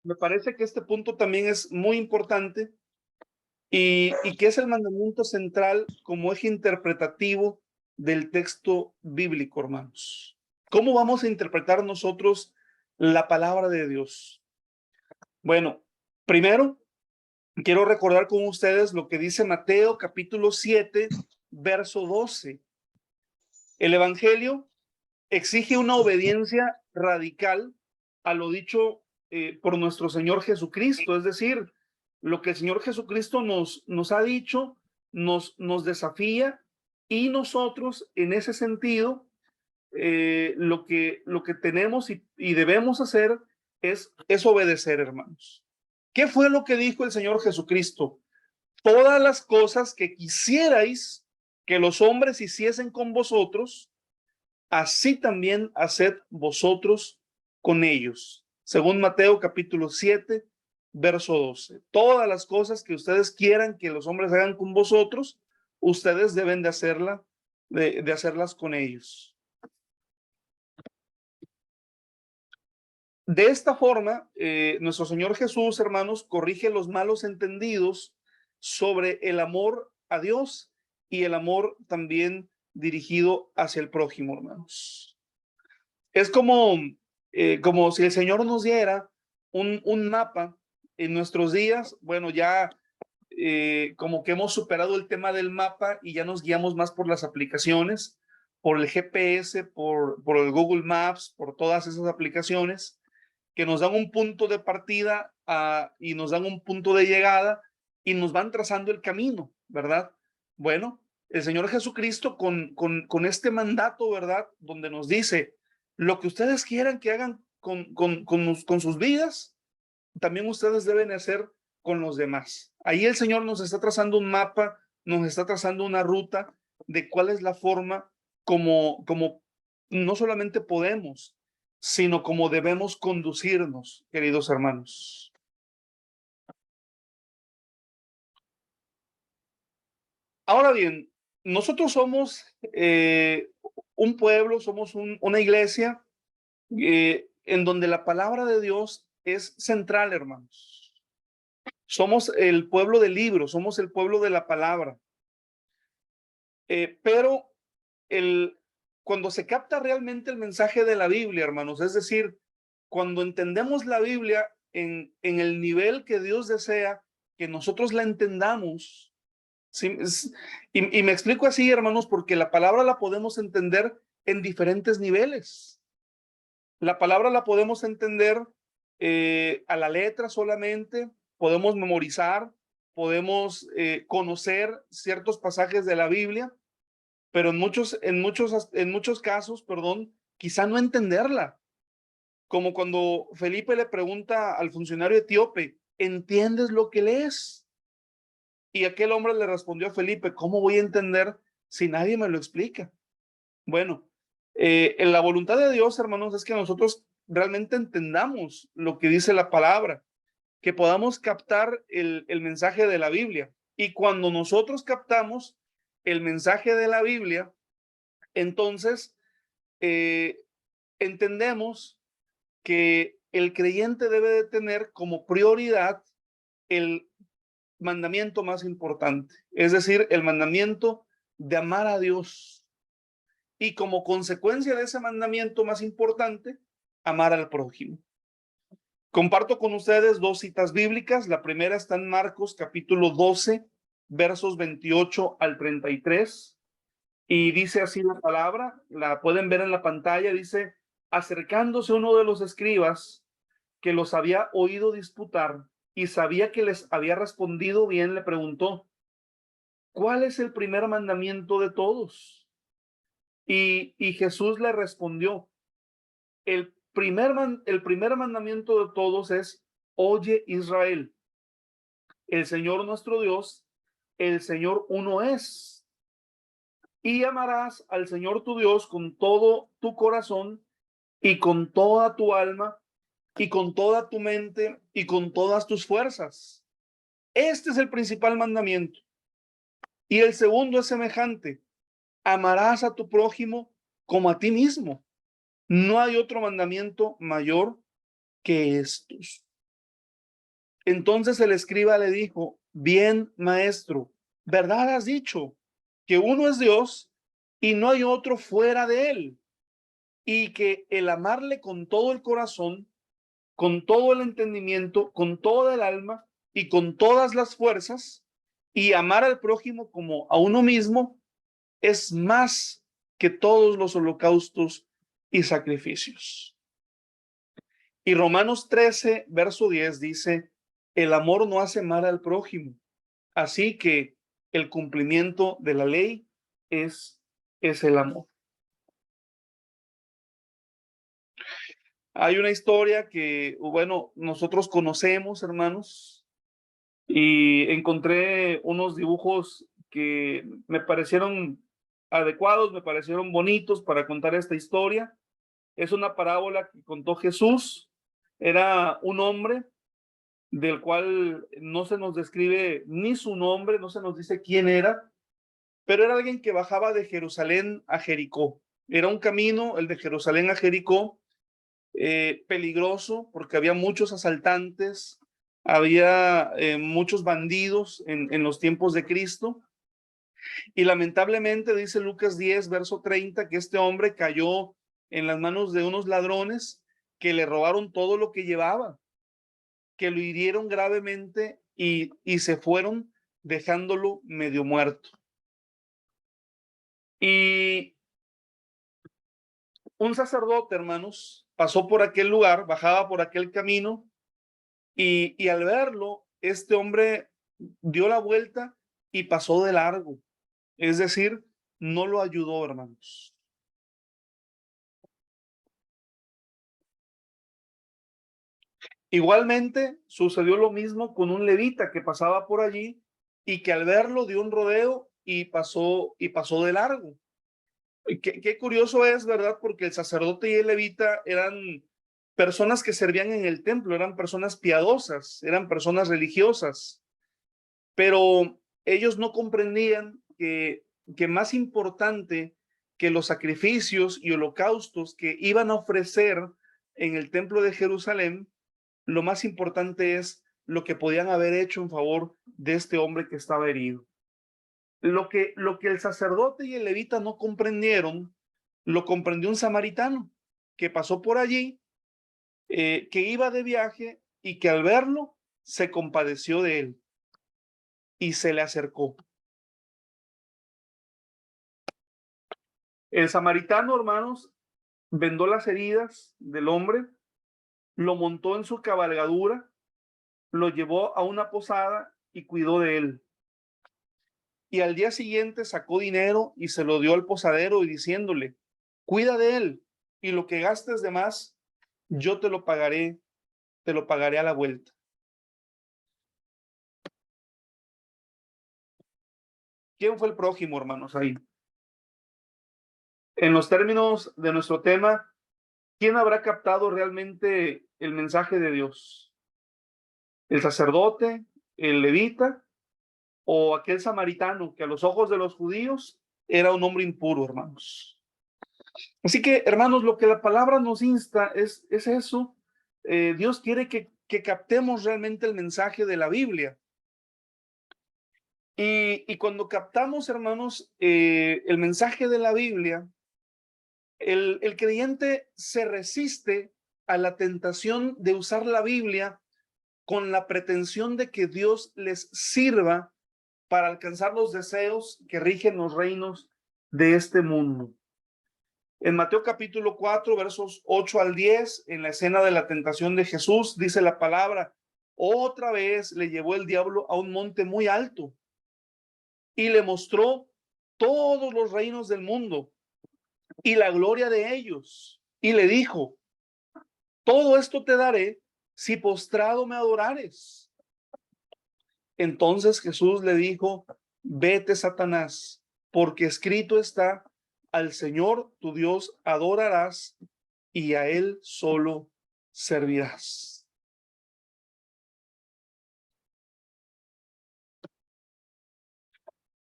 Me parece que este punto también es muy importante y que es el mandamiento central como eje interpretativo del texto bíblico, hermanos. ¿Cómo vamos a interpretar nosotros la palabra de Dios? Bueno, primero quiero recordar con ustedes lo que dice Mateo capítulo 7, verso 12. El Evangelio exige una obediencia radical a lo dicho por nuestro Señor Jesucristo, es decir, lo que el Señor Jesucristo nos ha dicho, nos desafía y nosotros en ese sentido lo que tenemos y debemos hacer es obedecer, hermanos. ¿Qué fue lo que dijo el Señor Jesucristo? Todas las cosas que quisierais que los hombres hiciesen con vosotros, así también haced vosotros con ellos. Según Mateo capítulo 7, verso 12. Todas las cosas que ustedes quieran que los hombres hagan con vosotros, ustedes deben de hacerlas con ellos. De esta forma, nuestro Señor Jesús, hermanos, corrige los malos entendidos sobre el amor a Dios y el amor también dirigido hacia el prójimo, hermanos. Es como si el Señor nos diera un mapa en nuestros días. Bueno, ya como que hemos superado el tema del mapa y ya nos guiamos más por las aplicaciones, por el GPS, por el Google Maps, por todas esas aplicaciones que nos dan un punto de partida y nos dan un punto de llegada y nos van trazando el camino, ¿verdad? Bueno, el Señor Jesucristo con este mandato, ¿verdad? Donde nos dice, lo que ustedes quieran que hagan con sus vidas, también ustedes deben hacer con los demás. Ahí el Señor nos está trazando un mapa, nos está trazando una ruta de cuál es la forma como no solamente podemos, sino como debemos conducirnos, queridos hermanos. Ahora bien, nosotros somos un pueblo, somos una iglesia en donde la palabra de Dios es central, hermanos. Somos el pueblo del libro, somos el pueblo de la palabra. Pero el, cuando se capta realmente el mensaje de la Biblia, hermanos, es decir, cuando entendemos la Biblia en el nivel que Dios desea que nosotros la entendamos, ¿sí? Y me explico así, hermanos, porque la palabra la podemos entender en diferentes niveles. La palabra la podemos entender a la letra solamente, podemos memorizar, podemos conocer ciertos pasajes de la Biblia, pero en muchos casos, perdón, quizá no entenderla. Como cuando Felipe le pregunta al funcionario etíope, ¿entiendes lo que lees? Y aquel hombre le respondió a Felipe, ¿cómo voy a entender si nadie me lo explica? Bueno, en la voluntad de Dios, hermanos, es que nosotros realmente entendamos lo que dice la palabra, que podamos captar el mensaje de la Biblia. Y cuando nosotros captamos el mensaje de la Biblia, entonces eh, entendemos que el creyente debe de tener como prioridad el mandamiento más importante, es decir, el mandamiento de amar a Dios y como consecuencia de ese mandamiento más importante, amar al prójimo. Comparto con ustedes dos citas bíblicas. La primera está en Marcos capítulo 12, versos 28 al 33. Y dice así la palabra, la pueden ver en la pantalla, dice, acercándose uno de los escribas que los había oído disputar y sabía que les había respondido bien, le preguntó, ¿cuál es el primer mandamiento de todos? Y Jesús le respondió, el primer mandamiento de todos es, oye Israel, el Señor nuestro Dios, el Señor uno es. Y amarás al Señor tu Dios con todo tu corazón y con toda tu alma y con toda tu mente y con todas tus fuerzas. Este es el principal mandamiento. Y el segundo es semejante. Amarás a tu prójimo como a ti mismo. No hay otro mandamiento mayor que estos. Entonces el escriba le dijo: bien, maestro, verdad has dicho, que uno es Dios y no hay otro fuera de él, y que el amarle con todo el corazón, con todo el entendimiento, con toda el alma y con todas las fuerzas, y amar al prójimo como a uno mismo, es más que todos los holocaustos y sacrificios. Y Romanos 13, verso 10 dice: el amor no hace mal al prójimo, así que el cumplimiento de la ley es el amor. Hay una historia que, bueno, nosotros conocemos, hermanos, y encontré unos dibujos que me parecieron adecuados, me parecieron bonitos para contar esta historia. Es una parábola que contó Jesús. Era un hombre del cual no se nos describe ni su nombre, no se nos dice quién era, pero era alguien que bajaba de Jerusalén a Jericó. Era un camino, el de Jerusalén a Jericó, peligroso porque había muchos asaltantes, había muchos bandidos en los tiempos de Cristo. Y lamentablemente dice Lucas 10, verso 30, que este hombre cayó en las manos de unos ladrones que le robaron todo lo que llevaba, que lo hirieron gravemente y se fueron dejándolo medio muerto. Y un sacerdote, hermanos, pasó por aquel lugar, bajaba por aquel camino y al verlo, este hombre dio la vuelta y pasó de largo. Es decir, no lo ayudó, hermanos. Igualmente sucedió lo mismo con un levita que pasaba por allí y que al verlo dio un rodeo y pasó de largo. Qué curioso es, ¿verdad? Porque el sacerdote y el levita eran personas que servían en el templo, eran personas piadosas, eran personas religiosas, pero ellos no comprendían que más importante que los sacrificios y holocaustos que iban a ofrecer en el templo de Jerusalén, lo más importante es lo que podían haber hecho en favor de este hombre que estaba herido. Lo que el sacerdote y el levita no comprendieron, lo comprendió un samaritano que pasó por allí, que iba de viaje y que al verlo se compadeció de él y se le acercó. El samaritano, hermanos, vendó las heridas del hombre, lo montó en su cabalgadura, lo llevó a una posada y cuidó de él. Y al día siguiente sacó dinero y se lo dio al posadero y diciéndole: cuida de él y lo que gastes de más, yo te lo pagaré a la vuelta. ¿Quién fue el prójimo, hermanos, ahí? En los términos de nuestro tema, ¿quién habrá captado realmente el mensaje de Dios? ¿El sacerdote, el levita o aquel samaritano que a los ojos de los judíos era un hombre impuro, hermanos? Así que, hermanos, lo que la palabra nos insta es eso. Dios quiere que captemos realmente el mensaje de la Biblia. Y cuando captamos, hermanos, el mensaje de la Biblia, el creyente se resiste a la tentación de usar la Biblia con la pretensión de que Dios les sirva para alcanzar los deseos que rigen los reinos de este mundo. En Mateo capítulo 4, versos 8 al 10, en la escena de la tentación de Jesús, dice la palabra: otra vez le llevó el diablo a un monte muy alto y le mostró todos los reinos del mundo y la gloria de ellos. Y le dijo: todo esto te daré si postrado me adorares. Entonces Jesús le dijo: vete, Satanás, porque escrito está: al Señor tu Dios adorarás y a él solo servirás.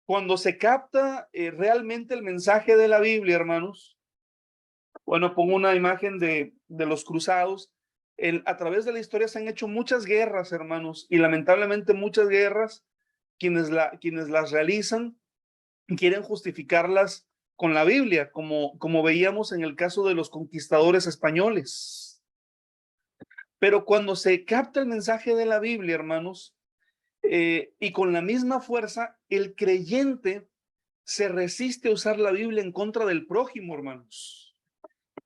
Cuando se capta realmente el mensaje de la Biblia, hermanos, bueno, pongo una imagen de los cruzados. A través de la historia se han hecho muchas guerras, hermanos, y lamentablemente muchas guerras, quienes las realizan quieren justificarlas con la Biblia, como veíamos en el caso de los conquistadores españoles. Pero cuando se capta el mensaje de la Biblia, hermanos, y con la misma fuerza, el creyente se resiste a usar la Biblia en contra del prójimo, hermanos.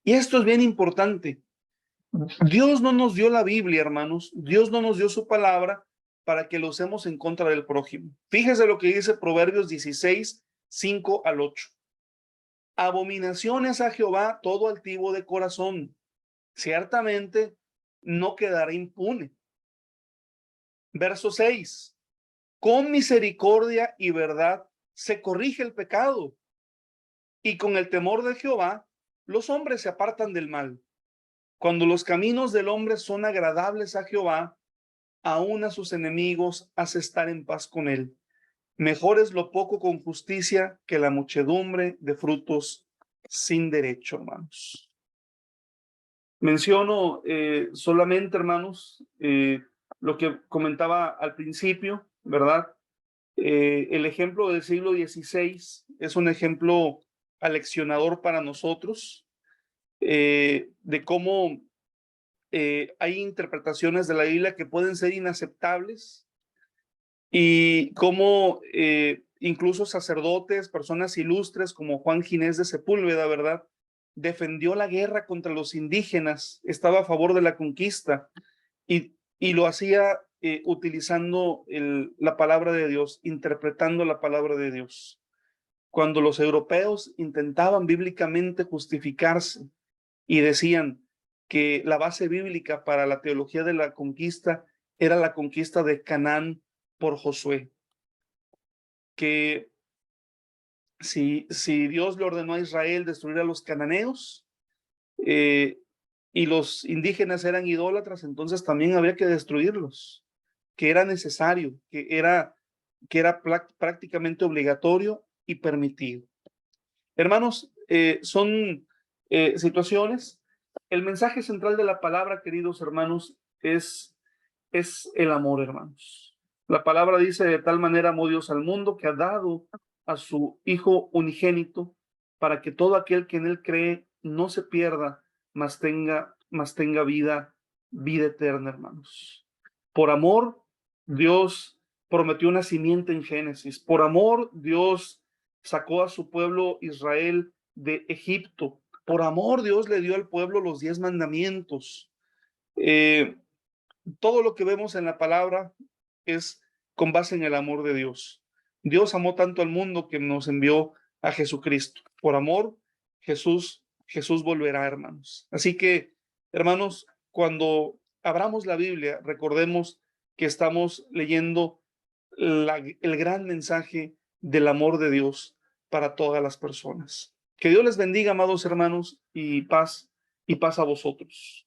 Y esto es bien importante. Dios no nos dio la Biblia, hermanos. Dios no nos dio su palabra para que lo usemos en contra del prójimo. Fíjese lo que dice Proverbios 16, 5 al 8. Abominaciones a Jehová todo altivo de corazón. Ciertamente no quedará impune. Verso 6. Con misericordia y verdad se corrige el pecado, y con el temor de Jehová los hombres se apartan del mal. Cuando los caminos del hombre son agradables a Jehová, aún a sus enemigos hace estar en paz con él. Mejor es lo poco con justicia que la muchedumbre de frutos sin derecho, hermanos. Menciono solamente, hermanos, lo que comentaba al principio, ¿verdad? El ejemplo del siglo XVI es un ejemplo aleccionador para nosotros, de cómo hay interpretaciones de la Biblia que pueden ser inaceptables y cómo incluso sacerdotes, personas ilustres como Juan Ginés de Sepúlveda, ¿verdad?, defendió la guerra contra los indígenas, estaba a favor de la conquista y lo hacía utilizando la palabra de Dios, interpretando la palabra de Dios. Cuando los europeos intentaban bíblicamente justificarse y decían que la base bíblica para la teología de la conquista era la conquista de Canaán por Josué, que si Dios le ordenó a Israel destruir a los cananeos y los indígenas eran idólatras, entonces también había que destruirlos, que era necesario, que era prácticamente obligatorio y permitido. Hermanos, son situaciones. El mensaje central de la palabra, queridos hermanos, es el amor, hermanos. La palabra dice: de tal manera amó Dios al mundo que ha dado a su Hijo unigénito para que todo aquel que en él cree no se pierda, mas tenga vida eterna, hermanos. Por amor, Dios prometió una simiente en Génesis. Por amor, Dios sacó a su pueblo Israel de Egipto. Por amor, Dios le dio al pueblo los 10 mandamientos. Todo lo que vemos en la palabra es con base en el amor de Dios. Dios amó tanto al mundo que nos envió a Jesucristo. Por amor, Jesús volverá, hermanos. Así que, hermanos, cuando abramos la Biblia, recordemos que estamos leyendo el gran mensaje del amor de Dios para todas las personas. Que Dios les bendiga, amados hermanos, y paz a vosotros.